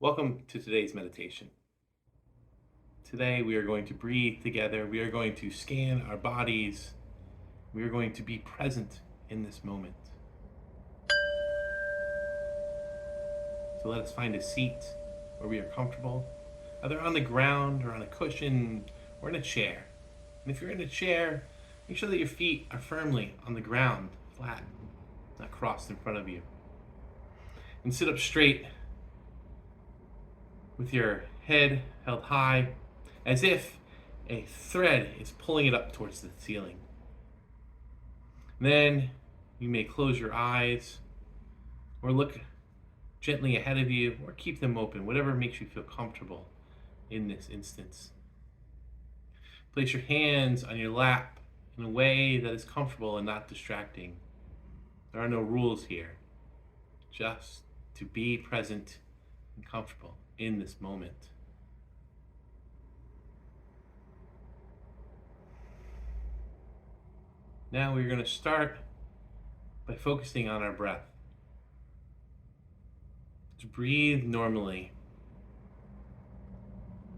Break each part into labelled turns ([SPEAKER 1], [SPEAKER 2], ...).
[SPEAKER 1] Welcome to today's meditation. Today we are going to breathe together. We are going to scan our bodies. We are going to be present in this moment. So let us find a seat where we are comfortable, either on the ground or on a cushion or in a chair. And if you're in a chair, make sure that your feet are firmly on the ground, flat, not crossed in front of you. And sit up straight with your head held high, as if a thread is pulling it up towards the ceiling. Then you may close your eyes or look gently ahead of you or keep them open, whatever makes you feel comfortable in this instance. Place your hands on your lap in a way that is comfortable and not distracting. There are no rules here, just to be present and comfortable in this moment. Now we're going to start by focusing on our breath. To breathe normally.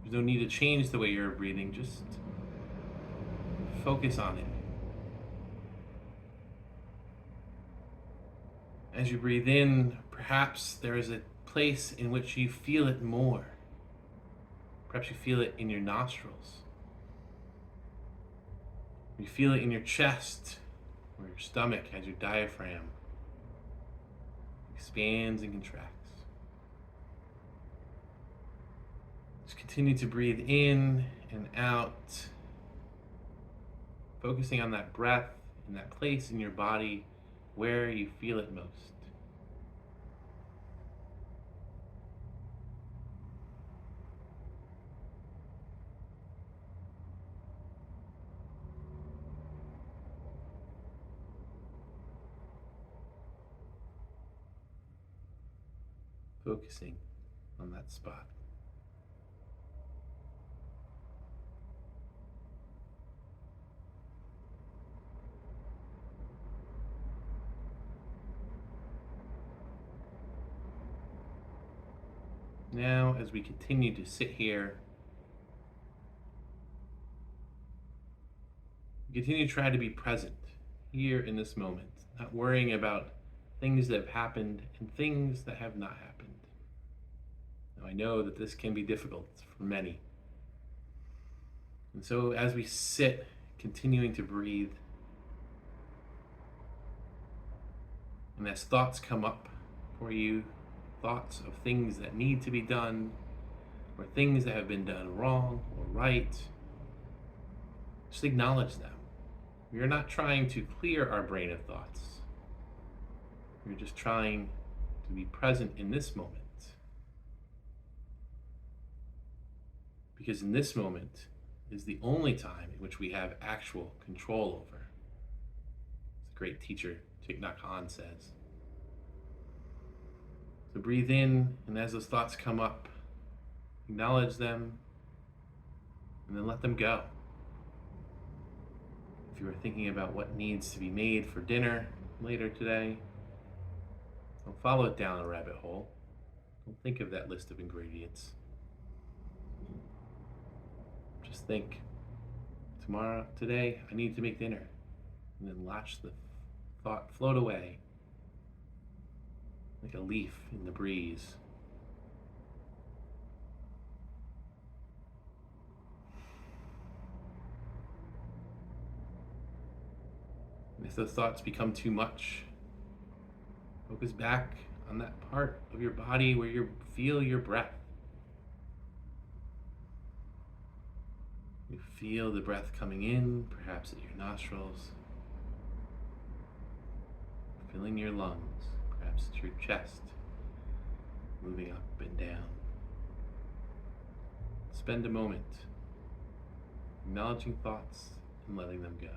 [SPEAKER 1] There's no need to change the way you're breathing, just focus on it. As you breathe in, perhaps there is a place in which you feel it more. Perhaps you feel it in your nostrils. You feel it in your chest or your stomach as your diaphragm expands and contracts. Just continue to breathe in and out, focusing on that breath in that place in your body where you feel it most. Focusing on that spot. Now, as we continue to sit here, continue to try to be present here in this moment, not worrying about things that have happened and things that have not happened. Now, I know that this can be difficult for many. And so, as we sit, continuing to breathe, and as thoughts come up for you, thoughts of things that need to be done, or things that have been done wrong or right, just acknowledge them. We are not trying to clear our brain of thoughts. We're just trying to be present in this moment. Because in this moment is the only time in which we have actual control over. As the great teacher Thich Nhat Hanh says. So breathe in, and as those thoughts come up, acknowledge them, and then let them go. If you are thinking about what needs to be made for dinner later today, don't follow it down a rabbit hole. Don't think of that list of ingredients. Just think, today, I need to make dinner. And then watch the thought float away like a leaf in the breeze. And if those thoughts become too much, focus back on that part of your body where you feel your breath. You feel the breath coming in, perhaps at your nostrils, filling your lungs, perhaps at your chest, moving up and down. Spend a moment acknowledging thoughts and letting them go.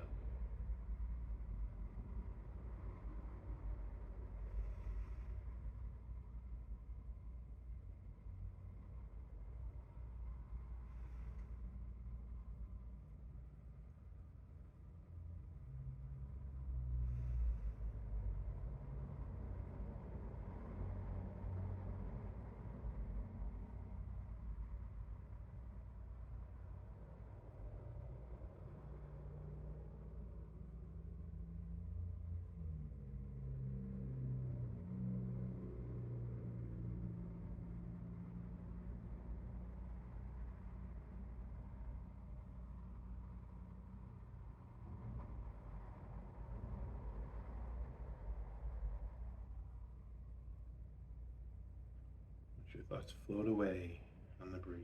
[SPEAKER 1] Your thoughts float away on the breeze.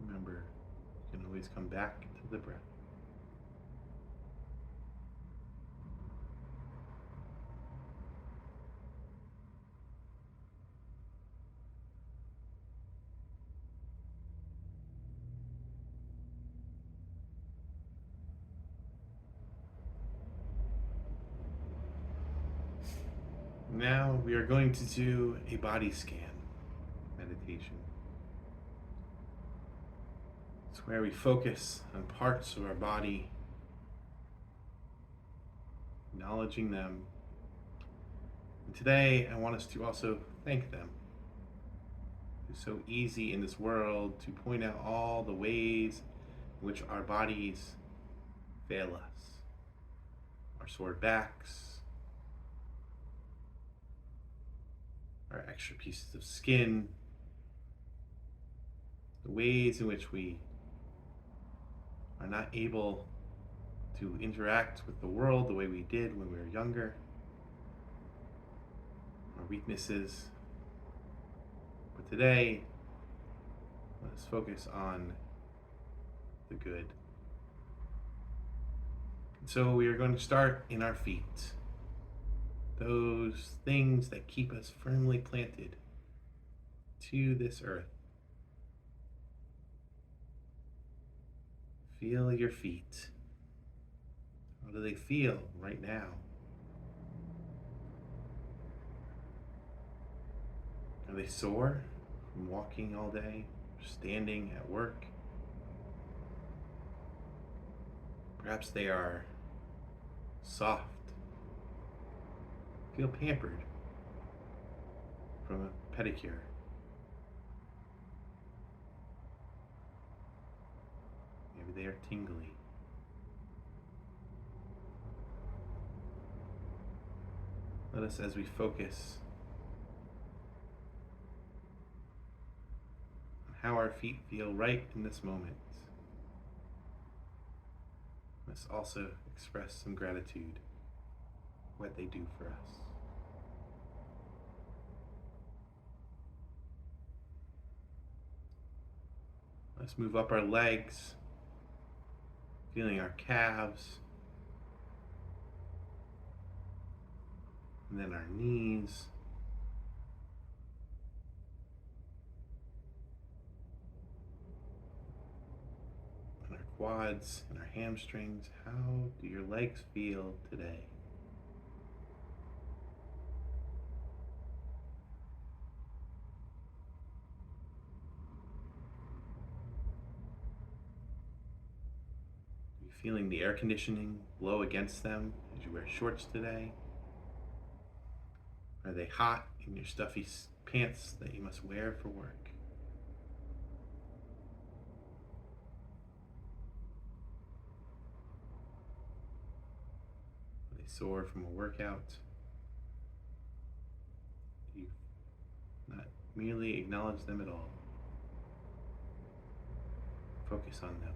[SPEAKER 1] Remember, you can always come back to the breath. Now we are going to do a body scan meditation. It's where we focus on parts of our body, acknowledging them. And today I want us to also thank them. It's so easy in this world to point out all the ways in which our bodies fail us. Our sore backs, our extra pieces of skin, the ways in which we are not able to interact with the world the way we did when we were younger, our weaknesses. But today, let's focus on the good. And so we are going to start in our feet, those things that keep us firmly planted to this earth. Feel your feet. How do they feel right now? Are they sore from walking all day, standing at work? Perhaps they are soft, feel pampered from a pedicure. Maybe they are tingly. Let us, as we focus on how our feet feel right in this moment, let's also express some gratitude for what they do for us. Let's move up our legs, feeling our calves, and then our knees, and our quads and our hamstrings. How do your legs feel today? Are you feeling the air conditioning blow against them as you wear shorts today? Are they hot in your stuffy pants that you must wear for work? Are they sore from a workout? Do you not merely acknowledge them at all? Focus on them.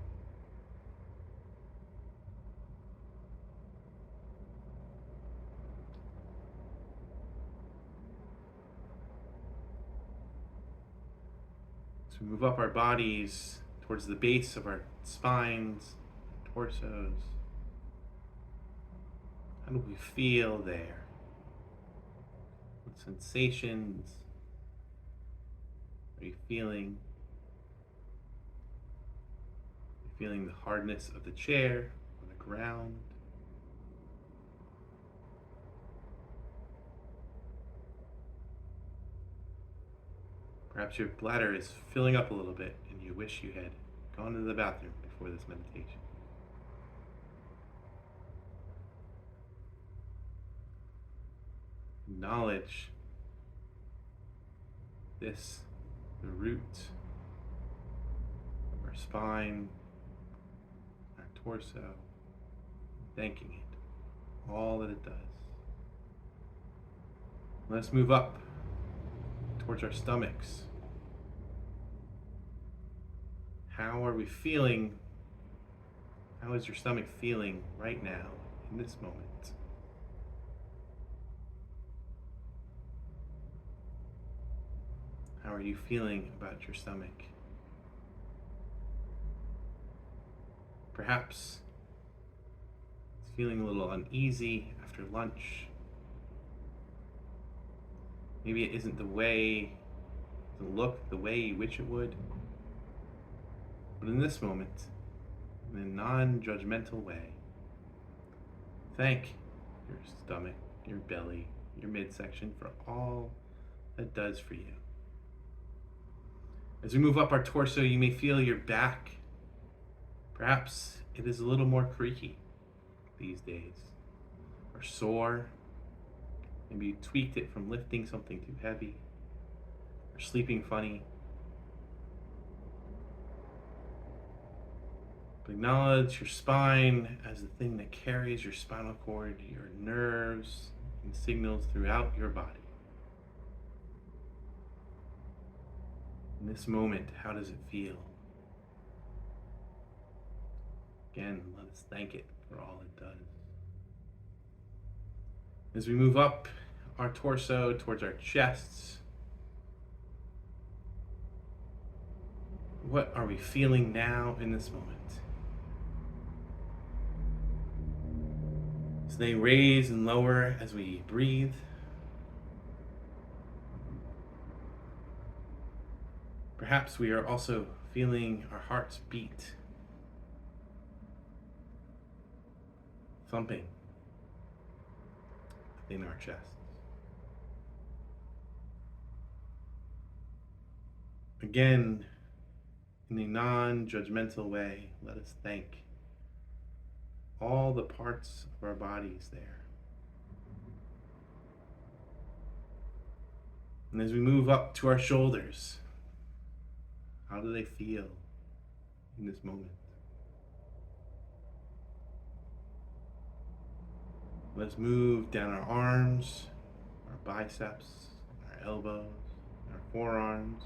[SPEAKER 1] So we move up our bodies towards the base of our spines, torsos. How do we feel there? What sensations are you feeling? Are you feeling the hardness of the chair or the ground? Perhaps your bladder is filling up a little bit and you wish you had gone to the bathroom before this meditation. Acknowledge this, the root of our spine, our torso, thanking it, all that it does. Let's move up towards our stomachs. How are we feeling? How is your stomach feeling right now, in this moment? How are you feeling about your stomach? Perhaps it's feeling a little uneasy after lunch. Maybe it isn't doesn't look the way you wish it would. But in this moment, in a non-judgmental way, thank your stomach, your belly, your midsection for all that does for you. As we move up our torso, you may feel your back. Perhaps it is a little more creaky these days, or sore. Maybe you tweaked it from lifting something too heavy, or sleeping funny. But acknowledge your spine as the thing that carries your spinal cord, your nerves, and signals throughout your body. In this moment, how does it feel? Again, let us thank it for all it does. As we move up our torso towards our chests, what are we feeling now in this moment? So they raise and lower as we breathe. Perhaps we are also feeling our hearts beat, thumping within our chests. Again, in a non-judgmental way, let us thank all the parts of our bodies there. And as we move up to our shoulders, how do they feel in this moment? Let's move down our arms, our biceps, our elbows, our forearms.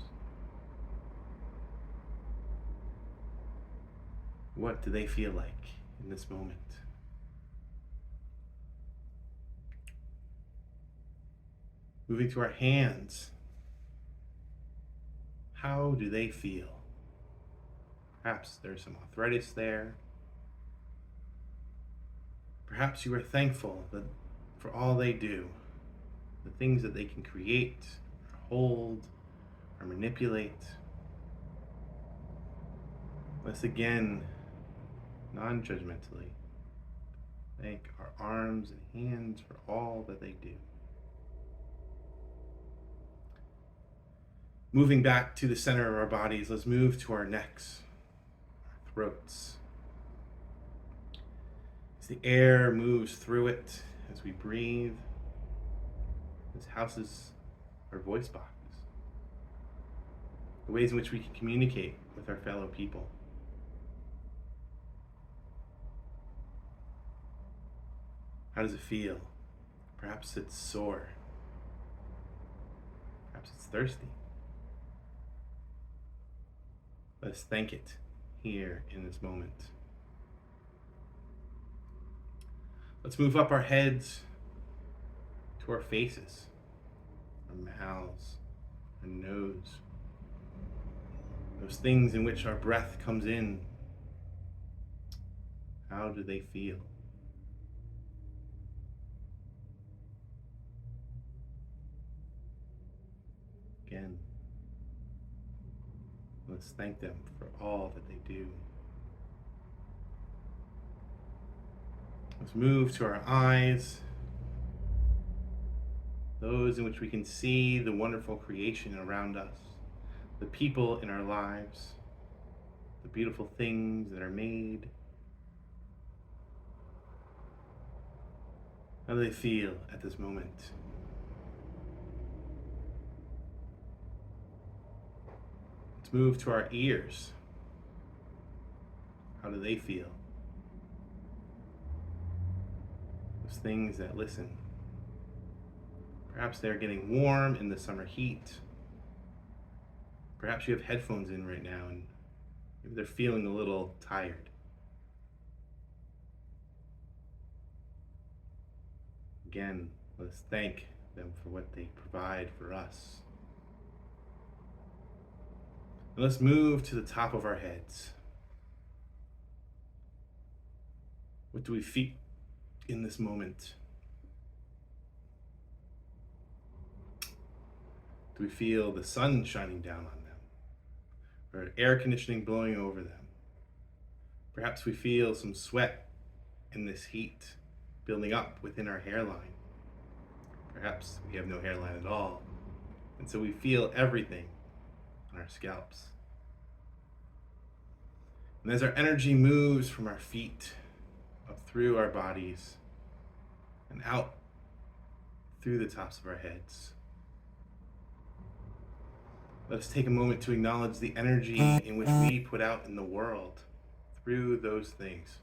[SPEAKER 1] What do they feel like in this moment? Moving to our hands, how do they feel? Perhaps there's some arthritis there. Perhaps you are thankful for all they do, the things that they can create, or hold, or manipulate. Let's again, non-judgmentally, thank our arms and hands for all that they do. Moving back to the center of our bodies, let's move to our necks, our throats. As the air moves through it, as we breathe, this houses our voice box, the ways in which we can communicate with our fellow people. How does it feel? Perhaps it's sore. Perhaps it's thirsty. Let's thank it here in this moment. Let's move up our heads to our faces, our mouths, our nose, those things in which our breath comes in. How do they feel? Again, let's thank them for all that they do. Let's move to our eyes, those in which we can see the wonderful creation around us, the people in our lives, the beautiful things that are made. How do they feel at this moment? Let's move to our ears. How do they feel? Those things that listen. Perhaps they're getting warm in the summer heat. Perhaps you have headphones in right now and maybe they're feeling a little tired. Again, let's thank them for what they provide for us. And let's move to the top of our heads. What do we feel in this moment? Do we feel the sun shining down on them? Or air conditioning blowing over them? Perhaps we feel some sweat in this heat building up within our hairline. Perhaps we have no hairline at all, and so we feel everything on our scalps. And as our energy moves from our feet up through our bodies and out through the tops of our heads, let us take a moment to acknowledge the energy in which we put out in the world through those things.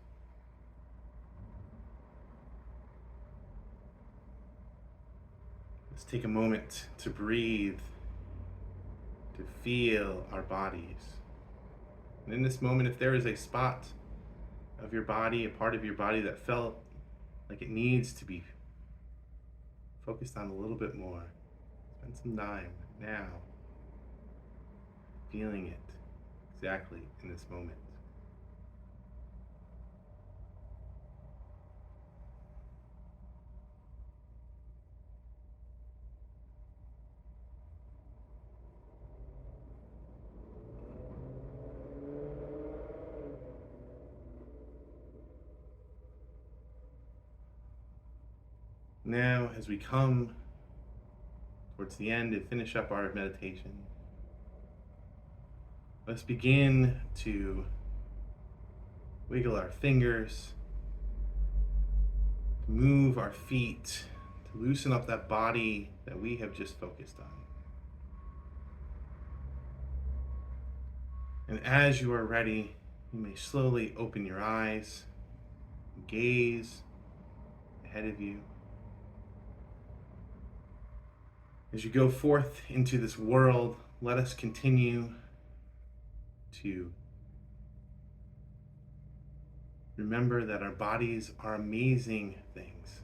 [SPEAKER 1] Let's take a moment to breathe, to feel our bodies. And in this moment, if there is a spot of your body, a part of your body that felt like it needs to be focused on a little bit more, spend some time now feeling it exactly in this moment. Now, as we come towards the end and finish up our meditation, let's begin to wiggle our fingers, to move our feet, to loosen up that body that we have just focused on. And as you are ready, you may slowly open your eyes, gaze ahead of you. As you go forth into this world, let us continue to remember that our bodies are amazing things,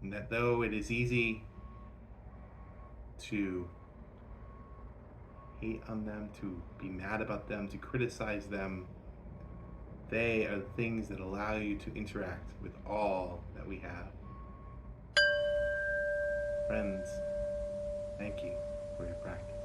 [SPEAKER 1] and that though it is easy to hate on them, to be mad about them, to criticize them, they are the things that allow you to interact with all that we have. Friends, thank you for your practice.